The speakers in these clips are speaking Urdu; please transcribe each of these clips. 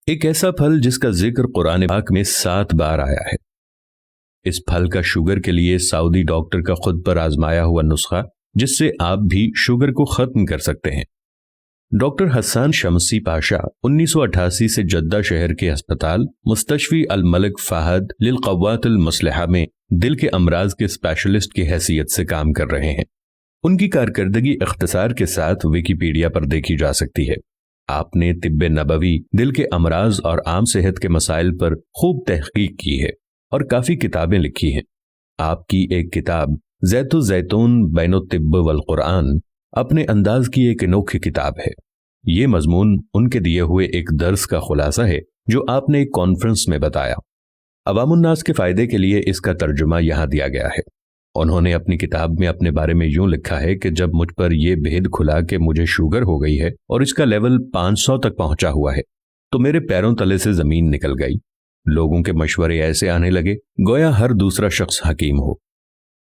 ایک ایسا پھل جس کا ذکر قرآن پاک میں 7 بار آیا ہے۔ اس پھل کا شوگر کے لیے سعودی ڈاکٹر کا خود پر آزمایا ہوا نسخہ جس سے آپ بھی شوگر کو ختم کر سکتے ہیں۔ ڈاکٹر حسان شمسی پاشا 1988 سے جدہ شہر کے ہسپتال مستشفی الملک فہد للقوات المسلحہ میں دل کے امراض کے اسپیشلسٹ کی حیثیت سے کام کر رہے ہیں۔ ان کی کارکردگی اختصار کے ساتھ ویکیپیڈیا پر دیکھی جا سکتی ہے۔ آپ نے طب نبوی، دل کے امراض اور عام صحت کے مسائل پر خوب تحقیق کی ہے اور کافی کتابیں لکھی ہیں۔ آپ کی ایک کتاب زیت الزیتون بین الطب والقرآن اپنے انداز کی ایک انوکھی کتاب ہے۔ یہ مضمون ان کے دیے ہوئے ایک درس کا خلاصہ ہے جو آپ نے ایک کانفرنس میں بتایا۔ عوام الناس کے فائدے کے لیے اس کا ترجمہ یہاں دیا گیا ہے۔ انہوں نے اپنی کتاب میں اپنے بارے میں یوں لکھا ہے کہ جب مجھ پر یہ بھید کھلا کہ مجھے شوگر ہو گئی ہے اور اس کا لیول 500 تک پہنچا ہوا ہے تو میرے پیروں تلے سے زمین نکل گئی۔ لوگوں کے مشورے ایسے آنے لگے گویا ہر دوسرا شخص حکیم ہو،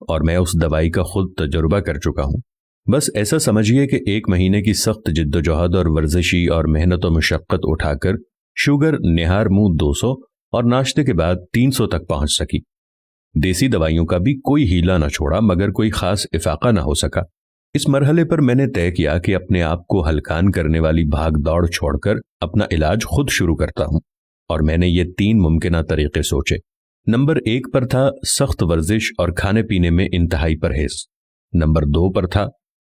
اور میں اس دوائی کا خود تجربہ کر چکا ہوں۔ بس ایسا سمجھیے کہ 1 مہینے کی سخت جد و جہد اور ورزشی اور محنت و مشقت اٹھا کر شوگر نہار منہ 200 اور ناشتے کے بعد 300 تک پہنچ سکی۔ دیسی دوائیوں کا بھی کوئی ہیلا نہ چھوڑا مگر کوئی خاص افاقہ نہ ہو سکا۔ اس مرحلے پر میں نے طے کیا کہ اپنے آپ کو ہلکان کرنے والی بھاگ دوڑ چھوڑ کر اپنا علاج خود شروع کرتا ہوں، اور میں نے یہ 3 ممکنہ طریقے سوچے۔ نمبر 1 پر تھا سخت ورزش اور کھانے پینے میں انتہائی پرہیز۔ نمبر 2 پر تھا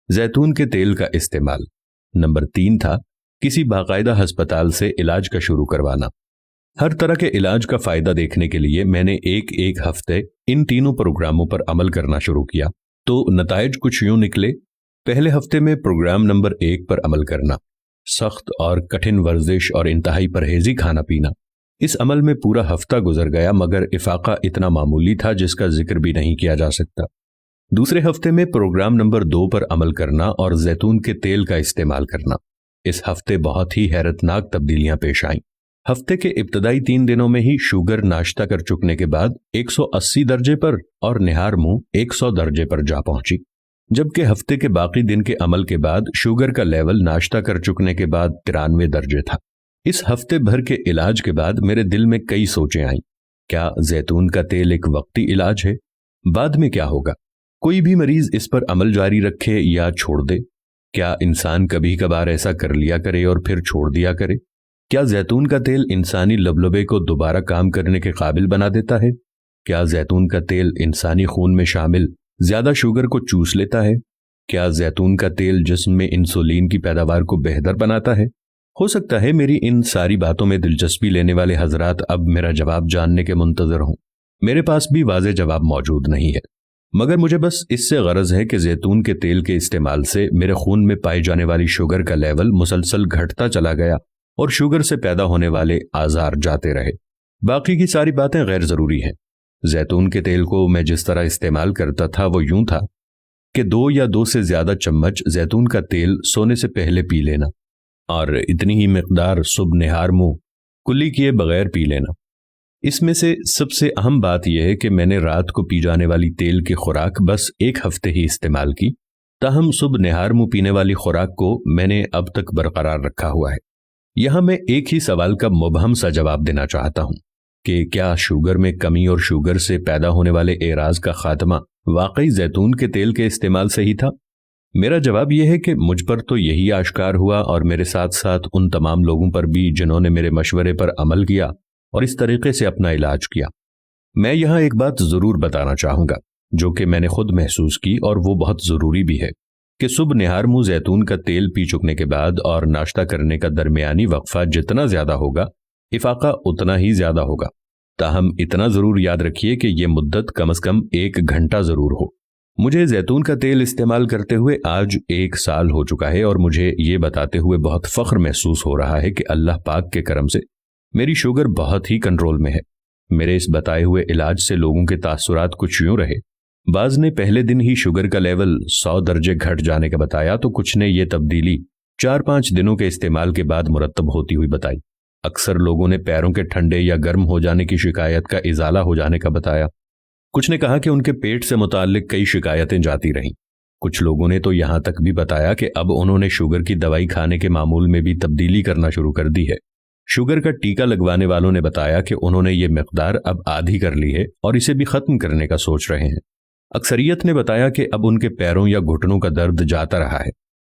زیتون کے تیل کا استعمال۔ نمبر 3 تھا کسی باقاعدہ ہسپتال سے علاج کا شروع کروانا۔ ہر طرح کے علاج کا فائدہ دیکھنے کے لیے میں نے ایک ہفتے ان تینوں پروگراموں پر عمل کرنا شروع کیا تو نتائج کچھ یوں نکلے۔ پہلے ہفتے میں پروگرام نمبر 1 پر عمل کرنا، سخت اور کٹھن ورزش اور انتہائی پرہیزی کھانا پینا۔ اس عمل میں پورا ہفتہ گزر گیا مگر افاقہ اتنا معمولی تھا جس کا ذکر بھی نہیں کیا جا سکتا۔ دوسرے ہفتے میں پروگرام نمبر 2 پر عمل کرنا اور زیتون کے تیل کا استعمال کرنا۔ اس ہفتے بہت ہی حیرتناک تبدیلیاں پیش آئیں۔ ہفتے کے ابتدائی 3 دنوں میں ہی شوگر ناشتہ کر چکنے کے بعد 180 درجے پر اور نہار منہ 100 درجے پر جا پہنچی، جبکہ ہفتے کے باقی دن کے عمل کے بعد شوگر کا لیول ناشتہ کر چکنے کے بعد 93 درجے تھا۔ اس ہفتے بھر کے علاج کے بعد میرے دل میں کئی سوچیں آئیں۔ کیا زیتون کا تیل ایک وقتی علاج ہے؟ بعد میں کیا ہوگا؟ کوئی بھی مریض اس پر عمل جاری رکھے یا چھوڑ دے؟ کیا انسان کبھی کبھار ایسا کر لیا کرے اور پھر چھوڑ دیا کرے؟ کیا زیتون کا تیل انسانی لبلبے کو دوبارہ کام کرنے کے قابل بنا دیتا ہے؟ کیا زیتون کا تیل انسانی خون میں شامل زیادہ شوگر کو چوس لیتا ہے؟ کیا زیتون کا تیل جسم میں انسولین کی پیداوار کو بہتر بناتا ہے؟ ہو سکتا ہے میری ان ساری باتوں میں دلچسپی لینے والے حضرات اب میرا جواب جاننے کے منتظر ہوں۔ میرے پاس بھی واضح جواب موجود نہیں ہے، مگر مجھے بس اس سے غرض ہے کہ زیتون کے تیل کے استعمال سے میرے خون میں پائی جانے والی شوگر کا لیول مسلسل گھٹتا چلا گیا اور شوگر سے پیدا ہونے والے آزار جاتے رہے۔ باقی کی ساری باتیں غیر ضروری ہیں۔ زیتون کے تیل کو میں جس طرح استعمال کرتا تھا وہ یوں تھا کہ 2 یا 2 سے زیادہ چمچ زیتون کا تیل سونے سے پہلے پی لینا، اور اتنی ہی مقدار صبح نہار منہ کلی کیے بغیر پی لینا۔ اس میں سے سب سے اہم بات یہ ہے کہ میں نے رات کو پی جانے والی تیل کی خوراک بس 1 ہفتے ہی استعمال کی، تاہم صبح نہار منہ پینے والی خوراک کو میں نے اب تک برقرار رکھا ہوا ہے۔ یہاں میں ایک ہی سوال کا مبہم سا جواب دینا چاہتا ہوں کہ کیا شوگر میں کمی اور شوگر سے پیدا ہونے والے اعراض کا خاتمہ واقعی زیتون کے تیل کے استعمال سے ہی تھا؟ میرا جواب یہ ہے کہ مجھ پر تو یہی آشکار ہوا، اور میرے ساتھ ساتھ ان تمام لوگوں پر بھی جنہوں نے میرے مشورے پر عمل کیا اور اس طریقے سے اپنا علاج کیا۔ میں یہاں ایک بات ضرور بتانا چاہوں گا جو کہ میں نے خود محسوس کی، اور وہ بہت ضروری بھی ہے کہ صبح نہار منہ زیتون کا تیل پی چکنے کے بعد اور ناشتہ کرنے کا درمیانی وقفہ جتنا زیادہ ہوگا افاقہ اتنا ہی زیادہ ہوگا۔ تاہم اتنا ضرور یاد رکھیے کہ یہ مدت کم از کم 1 گھنٹہ ضرور ہو۔ مجھے زیتون کا تیل استعمال کرتے ہوئے آج 1 سال ہو چکا ہے، اور مجھے یہ بتاتے ہوئے بہت فخر محسوس ہو رہا ہے کہ اللہ پاک کے کرم سے میری شوگر بہت ہی کنٹرول میں ہے۔ میرے اس بتائے ہوئے علاج سے لوگوں کے تاثرات کچھ یوں رہے۔ بعض نے پہلے دن ہی شوگر کا لیول 100 درجے گھٹ جانے کا بتایا تو کچھ نے یہ تبدیلی 4-5 دنوں کے استعمال کے بعد مرتب ہوتی ہوئی بتائی۔ اکثر لوگوں نے پیروں کے ٹھنڈے یا گرم ہو جانے کی شکایت کا ازالہ ہو جانے کا بتایا۔ کچھ نے کہا کہ ان کے پیٹ سے متعلق کئی شکایتیں جاتی رہیں۔ کچھ لوگوں نے تو یہاں تک بھی بتایا کہ اب انہوں نے شوگر کی دوائی کھانے کے معمول میں بھی تبدیلی کرنا شروع کر دی ہے۔ شوگر کا ٹیکہ لگوانے والوں نے بتایا کہ انہوں نے یہ مقدار اب آدھی کر لی ہے اور اسے بھی ختم کرنے کا سوچ رہے ہیں۔ اکثریت نے بتایا کہ اب ان کے پیروں یا گھٹنوں کا درد جاتا رہا ہے۔